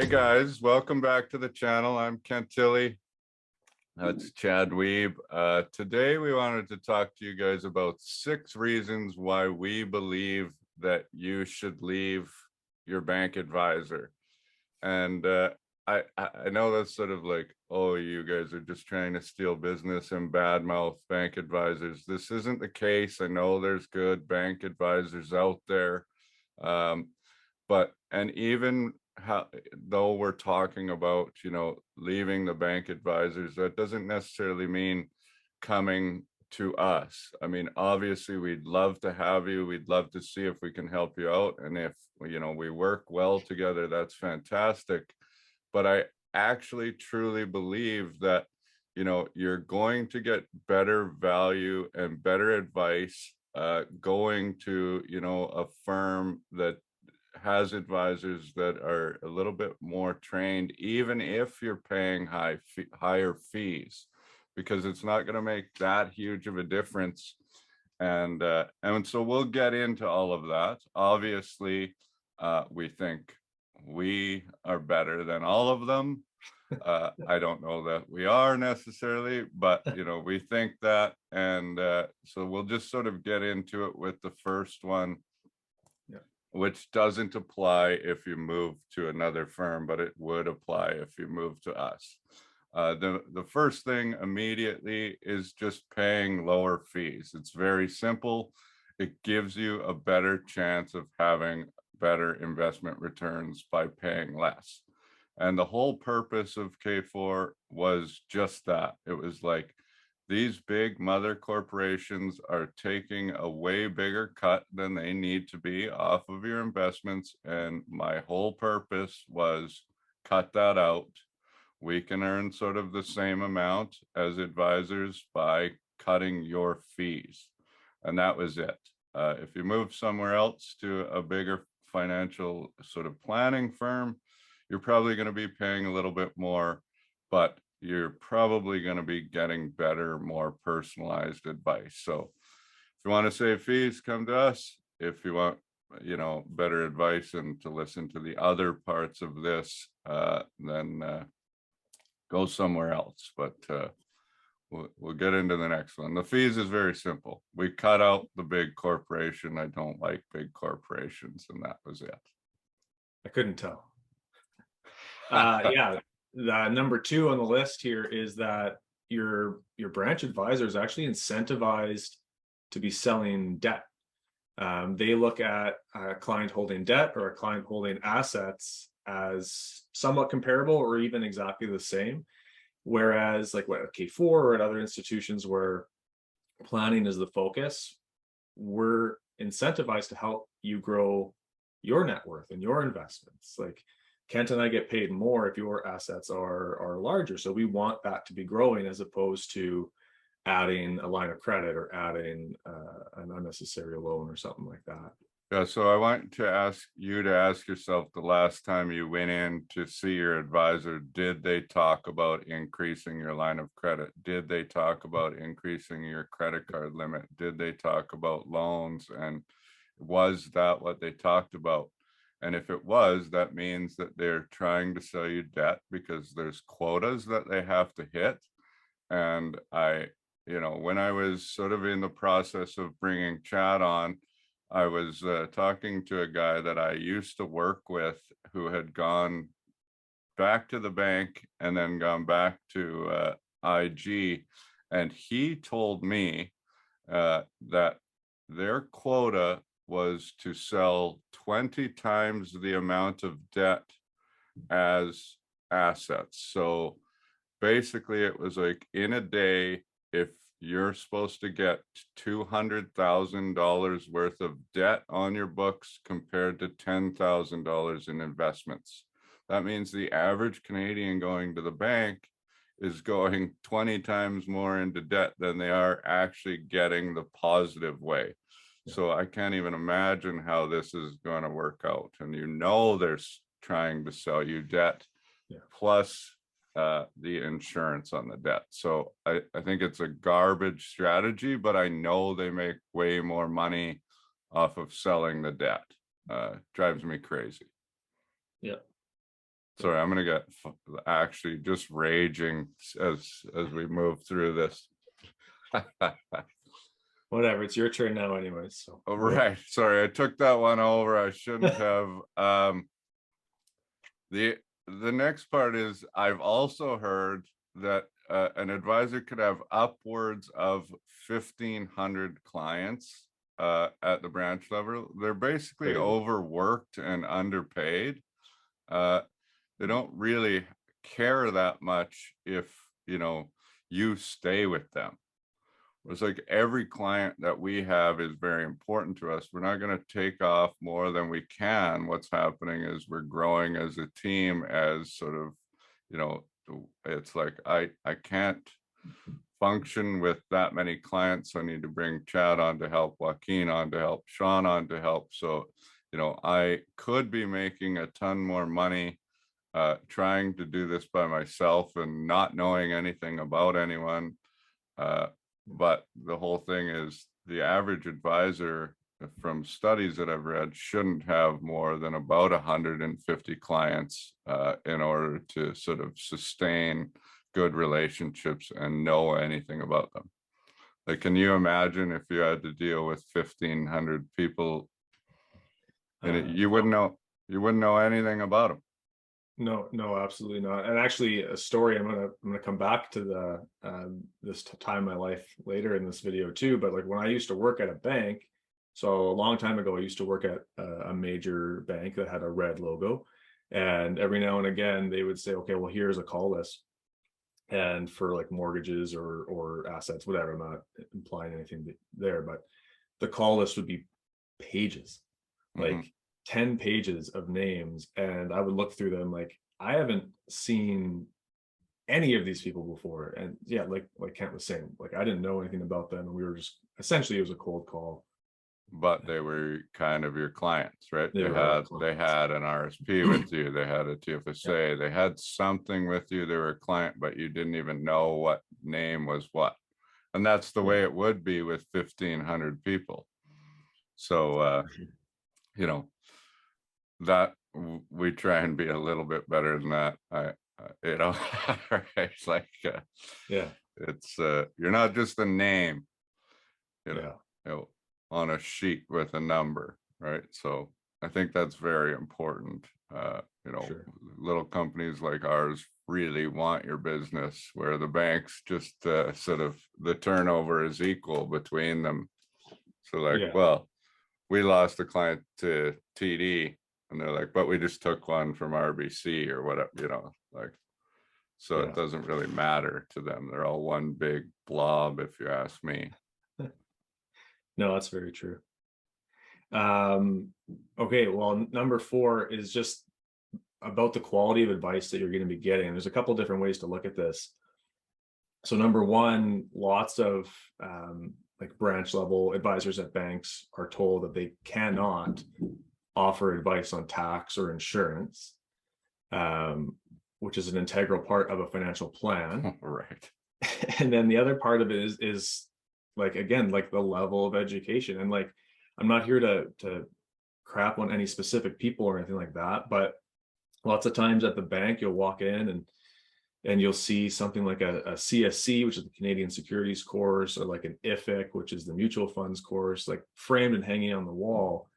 guys, welcome back to the channel. I'm Kent Tilley. That's Chad Weeb. Today we wanted to talk to you guys about 6 reasons why we believe that you should leave your bank advisor. And I know that's sort of like, oh, you guys are just trying to steal business and badmouth bank advisors. This isn't the case. I know there's good bank advisors out there. And even though we're talking about, leaving the bank advisors, that doesn't necessarily mean coming to us. I mean, obviously, we'd love to have you. We'd love to see if we can help you out. And if, we work well together, that's fantastic. But I actually truly believe that, you're going to get better value and better advice going to, a firm that has advisors that are a little bit more trained, even if you're paying higher fees, because it's not going to make that huge of a difference. And so we'll get into all of that. Obviously, we think we are better than all of them. I don't know that we are necessarily, but we think that. And so we'll just sort of get into it with the first one, which doesn't apply if you move to another firm, but it would apply if you move to us. The first thing immediately is just paying lower fees. It's very simple. It gives you a better chance of having better investment returns by paying less. And the whole purpose of K4 was just that. It was like, these big mother corporations are taking a way bigger cut than they need to be off of your investments. And my whole purpose was cut that out. We can earn sort of the same amount as advisors by cutting your fees. And that was it. If you move somewhere else to a bigger financial sort of planning firm, you're probably going to be paying a little bit more, but you're probably going to be getting better, more personalized advice. So if you want to save fees, come to us. If you want, better advice and to listen to the other parts of this, then go somewhere else. But we'll get into the next one. The fees is very simple. We cut out the big corporation. I don't like big corporations, and that was it. I couldn't tell. Yeah. Number 2 on the list here is that your branch advisor is actually incentivized to be selling debt. They look at a client holding debt or a client holding assets as somewhat comparable or even exactly the same. Whereas like what K4 or at other institutions where planning is the focus, we're incentivized to help you grow your net worth and your investments. Like Kent and I get paid more if your assets are larger. So we want that to be growing as opposed to adding a line of credit or adding an unnecessary loan or something like that. Yeah, so I want to ask you to ask yourself, the last time you went in to see your advisor, did they talk about increasing your line of credit? Did they talk about increasing your credit card limit? Did they talk about loans? And was that what they talked about? And if it was, that means that they're trying to sell you debt because there's quotas that they have to hit. And when I was sort of in the process of bringing Chad on, I was talking to a guy that I used to work with who had gone back to the bank and then gone back to IG. And he told me that their quota was to sell 20 times the amount of debt as assets. So basically it was like, in a day, if you're supposed to get $200,000 worth of debt on your books compared to $10,000 in investments, that means the average Canadian going to the bank is going 20 times more into debt than they are actually getting the positive way. So I can't even imagine how this is going to work out. And they're trying to sell you debt plus the insurance on the debt. So I think it's a garbage strategy, but I know they make way more money off of selling the debt. Drives me crazy. Yeah. Sorry, I'm gonna get actually just raging as we move through this. Whatever, it's your turn now anyways, so All right, sorry, I took that one over. I shouldn't have. The next part is I've also heard that an advisor could have upwards of 1,500 clients at the branch level. They're basically crazy. overworked and underpaid. They don't really care that much if you stay with them. It's like every client that we have is very important to us. We're not going to take off more than we can. What's happening is we're growing as a team, as sort of, it's like I can't function with that many clients. I need to bring Chad on to help, Joaquin on to help, Sean on to help. So, I could be making a ton more money trying to do this by myself and not knowing anything about anyone. But the whole thing is the average advisor, from studies that I've read, shouldn't have more than about 150 clients in order to sort of sustain good relationships and know anything about them. Like, can you imagine if you had to deal with 1,500 people and you wouldn't know anything about them? No, absolutely not. And actually, a story. I'm gonna come back to this time in my life later in this video too. But like when I used to work at a bank, so a long time ago, I used to work at a major bank that had a red logo, and every now and again they would say, okay, well, here's a call list, and for like mortgages or assets, whatever. I'm not implying anything there, but the call list would be pages, like 10 pages of names, and I would look through them like I haven't seen any of these people before. And yeah, like Kent was saying, like I didn't know anything about them, and we were just essentially, it was a cold call. But they were kind of your clients, right? They They were our had an RSP with you, they had a TFSA, Yeah. they had something with you, they were a client, but you didn't even know what name was what. And that's the Yeah. way it would be with 1,500 people. So you know, that we try and be a little bit better than that. It's like Yeah. it's you're not just a name, you know, Yeah. you know, on a sheet with a number, right? So I think that's very important. Sure. Little companies like ours really want your business, where the banks just sort of the turnover is equal between them. So like, Yeah. well, we lost a client to TD, and they're like, but we just took one from RBC or whatever, like, so Yeah. it doesn't really matter to them. They're all one big blob, if you ask me. No, that's very true. Okay, well, number 4 is just about the quality of advice that you're going to be getting. There's a couple different ways to look at this. So number 1, lots of like branch level advisors at banks are told that they cannot offer advice on tax or insurance, which is an integral part of a financial plan. Right. And then the other part of it is like, again, like the level of education. And like, I'm not here to crap on any specific people or anything like that, but lots of times at the bank, you'll walk in and you'll see something like a CSC, which is the Canadian Securities course, or like an IFIC, which is the mutual funds course, like framed and hanging on the wall.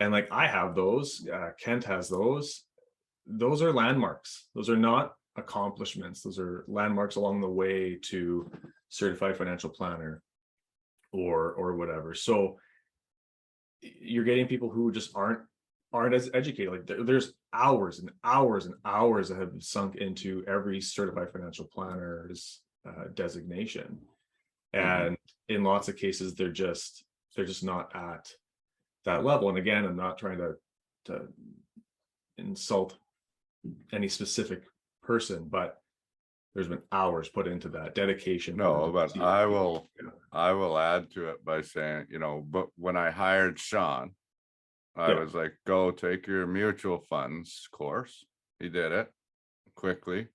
And like I have those, Kent has those. Those are landmarks. Those are not accomplishments. Those are landmarks along the way to certified financial planner or whatever. So you're getting people who just aren't as educated. Like there's hours and hours and hours that have sunk into every certified financial planner's designation, and in lots of cases they're just not at that level. And again, I'm not trying to insult any specific person, but there's been hours put into that dedication. No, but I will add to it by saying, but when I hired Sean, I was like, go take your mutual funds course. He did it quickly,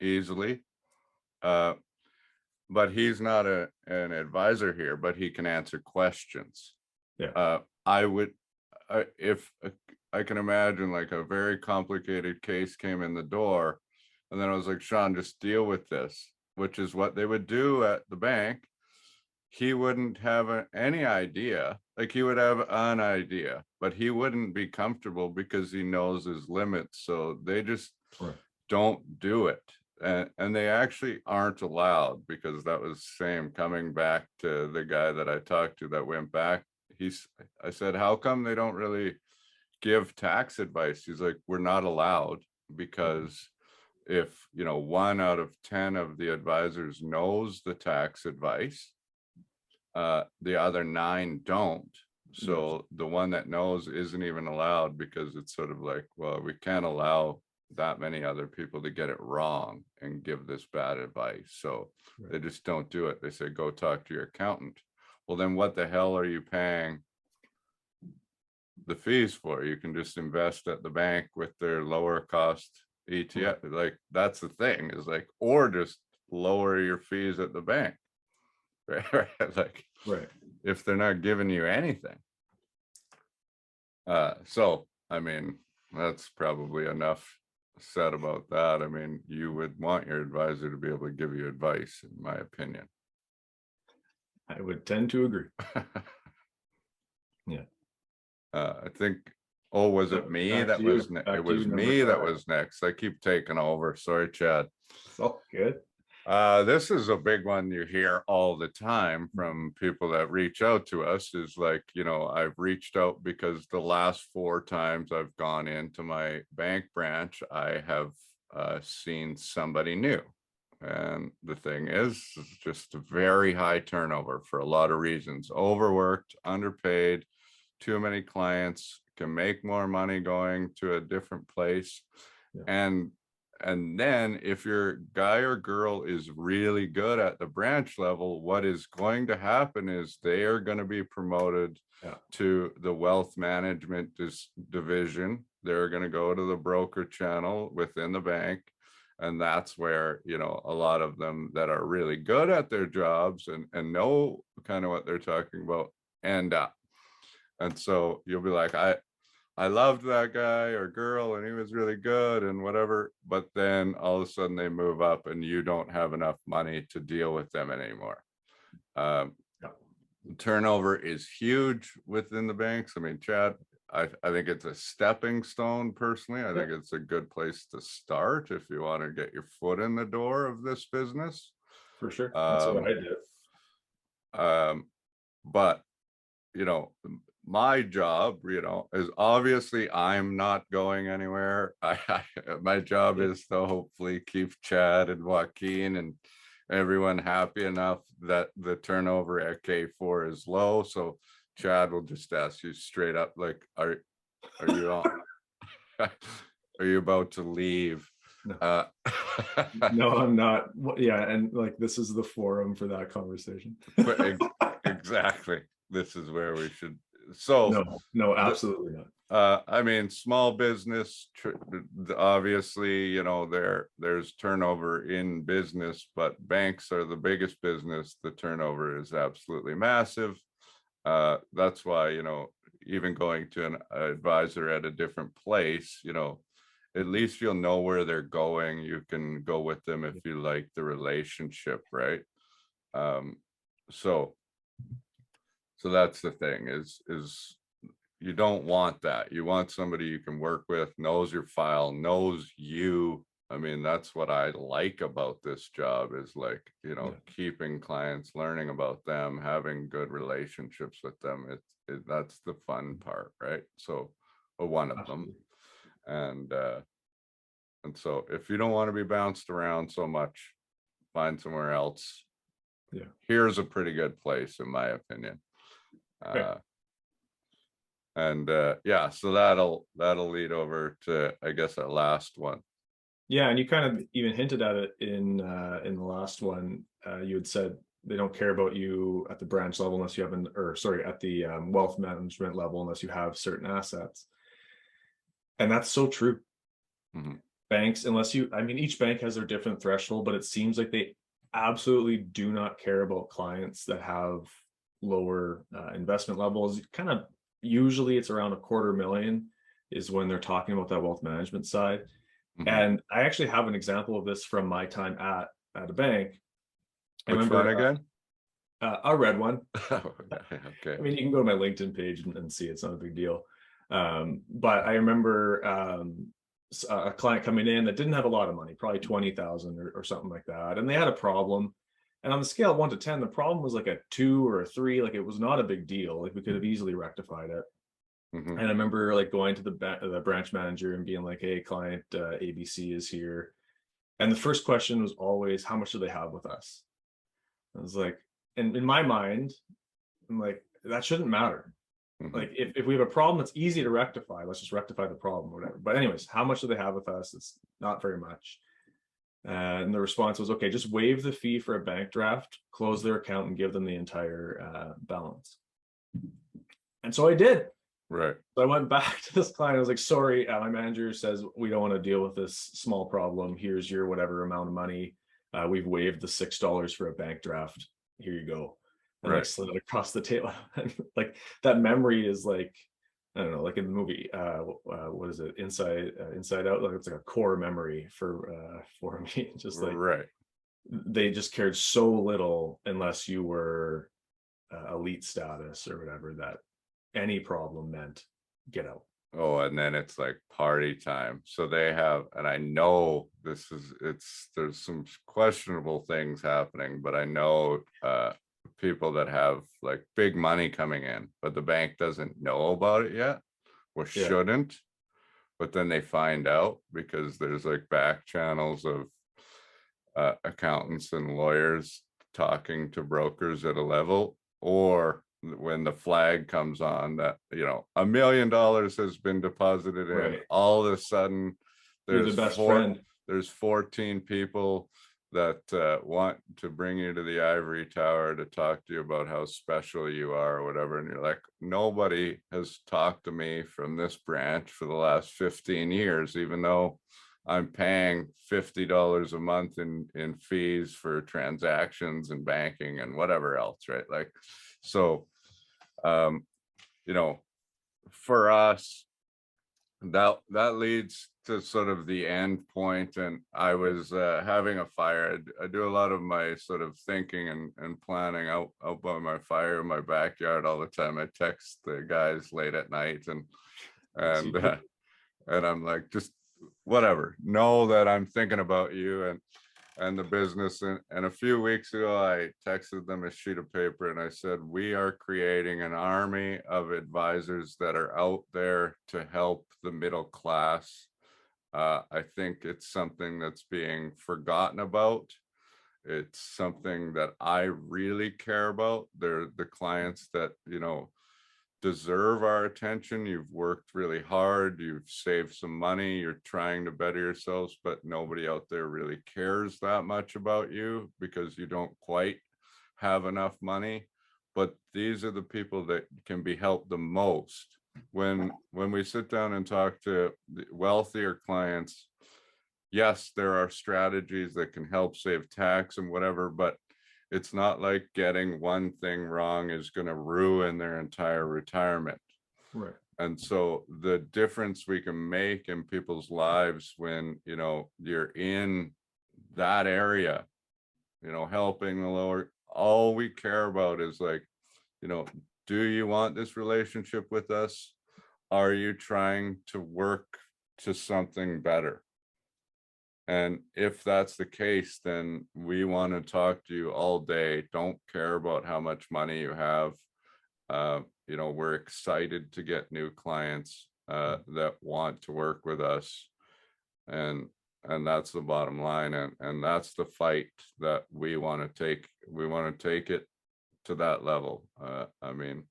easily. But he's not an advisor here, but he can answer questions. Yeah. I would, if I can imagine like a very complicated case came in the door, and then I was like, Sean, just deal with this, which is what they would do at the bank. He wouldn't have any idea. Like he would have an idea, but he wouldn't be comfortable because he knows his limits. So they just Right. don't do it. And they actually aren't allowed, because that was same coming back to the guy that I talked to that went back. I said, how come they don't really give tax advice? He's like, we're not allowed, because if, 1 out of 10 of the advisors knows the tax advice, the other 9 don't. So the one that knows isn't even allowed, because it's sort of like, well, we can't allow that many other people to get it wrong and give this bad advice. So they just don't do it. They say, go talk to your accountant. Well, then what the hell are you paying the fees for? You can just invest at the bank with their lower cost ETF. Like that's the thing, is like, or just lower your fees at the bank. Right. Like, Right. if they're not giving you anything. So I mean, that's probably enough said about that. I mean, you would want your advisor to be able to give you advice, in my opinion. I would tend to agree. Yeah. I think, oh, was it me Back to that you. was Back it to you, was number me that 5. was next. I keep taking over. Sorry, Chad. It's all good. This is a big one you hear all the time from people that reach out to us, is like, I've reached out because the last 4 times I've gone into my bank branch, I have seen somebody new. And the thing is, it's just a very high turnover for a lot of reasons. Overworked, underpaid, too many clients, can make more money going to a different place. And then if your guy or girl is really good at the branch level, what is going to happen is they are going to be promoted to the wealth management division. They're going to go to the broker channel within the bank. And that's where, a lot of them that are really good at their jobs and know kind of what they're talking about end up. And so you'll be like, I loved that guy or girl and he was really good and whatever, but then all of a sudden they move up and you don't have enough money to deal with them anymore. Turnover is huge within the banks. I mean, Chad, I think it's a stepping stone personally. I think it's a good place to start if you want to get your foot in the door of this business. For sure. That's what I did. But my job, is obviously I'm not going anywhere. My job is to hopefully keep Chad and Joaquin and everyone happy enough that the turnover at K4 is low. So Chad will just ask you straight up, like, are you on? Are you about to leave? No. No, I'm not. Yeah, and like this is the forum for that conversation. Exactly. This is where we should. So no, absolutely not. I mean, small business, obviously, there's turnover in business, but banks are the biggest business. The turnover is absolutely massive. That's why, even going to an advisor at a different place, at least you'll know where they're going. You can go with them if you like the relationship, right? So that's the thing, is you don't want that. You want somebody you can work with, knows your file, knows you. I mean, that's what I like about this job, is like, keeping clients, learning about them, having good relationships with them. That's the fun part, right? So one of them. And so if you don't want to be bounced around so much, find somewhere else. Here's a pretty good place, in my opinion. So that'll lead over to, I guess, that last one. Yeah, and you kind of even hinted at it in the last one. You had said they don't care about you at the branch level unless you have at the wealth management level unless you have certain assets. And that's so true. Banks, each bank has their different threshold, but it seems like they absolutely do not care about clients that have lower investment levels. Kind of usually it's around $250,000. is when they're talking about that wealth management side. Mhm. And I actually have an example of this from my time at a bank. I Which one remember again? a red one. Okay. I mean, you can go to my LinkedIn page and see it's not a big deal. But I remember a client coming in that didn't have a lot of money, probably 20,000 or something like that. And they had a problem. And on the scale of 1 to 10, the problem was like a 2 or a 3. Like it was not a big deal. Like we could have easily rectified it. Mhm. And I remember like going to the branch manager and being like, "Hey, client ABC is here." And the first question was always, "How much do they have with us?" I was like, and in my mind, I'm like, that shouldn't matter. Mhm. Like if we have a problem that's easy to rectify, let's just rectify the problem or whatever. But anyways, how much do they have with us? It's not very much. And the response was, okay, just waive the fee for a bank draft, close their account, and give them the entire balance. And so I did. Right. So I went back to this client. I was like, sorry, my manager says we don't want to deal with this small problem. Here's your whatever amount of money. We've waived the $6 for a bank draft. Here you go. And like Right. slid it across the table. And like that memory is like, I don't know, like in the movie, what is it? Inside Out. Like it's like a core memory for me. Just like Right. they just cared so little unless you were elite status or whatever, that any problem meant get out. Oh, and then it's like party time. So they have, and I know there's some questionable things happening, but I know people that have like big money coming in, but the bank doesn't know about it yet or Yeah. shouldn't. But then they find out because there's like back channels of accountants and lawyers talking to brokers at a level, or when the flag comes on that $1 million has been deposited in, Right. all of a sudden You're the there's best four friend. there's 14 people that want to bring you to the ivory tower to talk to you about how special you are or whatever, and you're like, nobody has talked to me from this branch for the last 15 years, even though I'm paying $50 a month in fees for transactions and banking and whatever else, right? Like, so, um, you know, for us, that leads to sort of the end point. And I was having a fire. I do a lot of my sort of thinking and planning out by my fire in my backyard all the time. I text the guys late at night As you and do. and I'm like, just whatever, know that I'm thinking about you and the business. And a few weeks ago, I texted them a sheet of paper and I said, we are creating an army of advisors that are out there to help the middle class. I think it's something that's being forgotten about. It's something that I really care about. They're the clients that, deserve our attention. You've worked really hard, you've saved some money, you're trying to better yourselves, but nobody out there really cares that much about you because you don't quite have enough money. But these are the people that can be helped the most. When we sit down and talk to the wealthier clients, yes, there are strategies that can help save tax and whatever, but it's not like getting one thing wrong is going to ruin their entire retirement. Right. And so the difference we can make in people's lives when, you're in that area, helping the lower, all we care about is like, you know, do you want this relationship with us? Are you trying to work to something better? And if that's the case, then we want to talk to you all day. Don't care about how much money you have. We're excited to get new clients that want to work with us. And that's the bottom line. And that's the fight that we want to take. We want to take it to that level. I mean,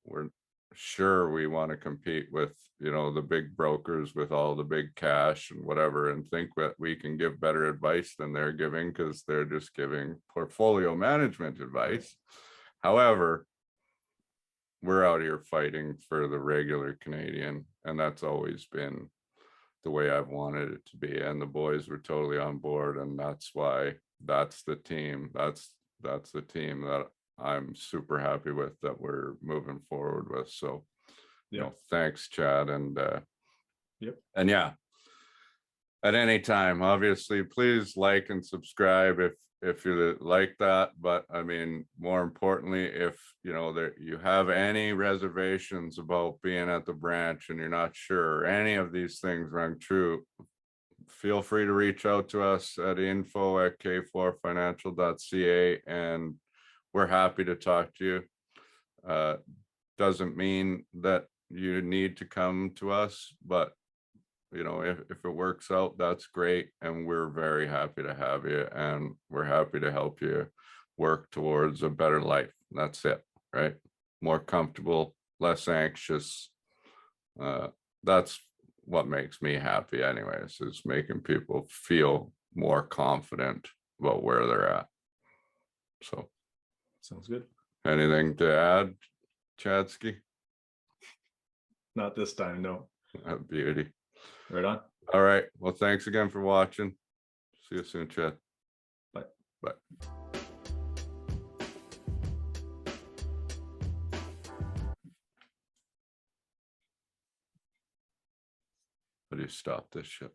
we're sure we want to compete with the big brokers with all the big cash and whatever, and think that we can give better advice than they're giving because they're just giving portfolio management Right. advice. However, we're out here fighting for the regular Canadian, and that's always been the way I've wanted it to be, and the boys were totally on board, and that's why that's the team that I'm super happy with, that we're moving forward with. So thanks, Chad. Yep. And yeah, at any time, obviously, please like and subscribe if you like that. But I mean, more importantly, if that you have any reservations about being at the branch and you're not sure any of these things rang true, feel free to reach out to us at info@k4financial.ca, and we're happy to talk to you. Doesn't mean that you need to come to us, but if it works out, that's great, and we're very happy to have you, and we're happy to help you work towards a better life. That's it, right? More comfortable, less anxious. That's what makes me happy anyways, is making people feel more confident about where they're at. So Sounds good. anything to add, Chadsky? Not this time, no. Beauty. Right on. All right, well, thanks again for watching. See you soon, Chad. Bye. Bye. How do you stop this shit?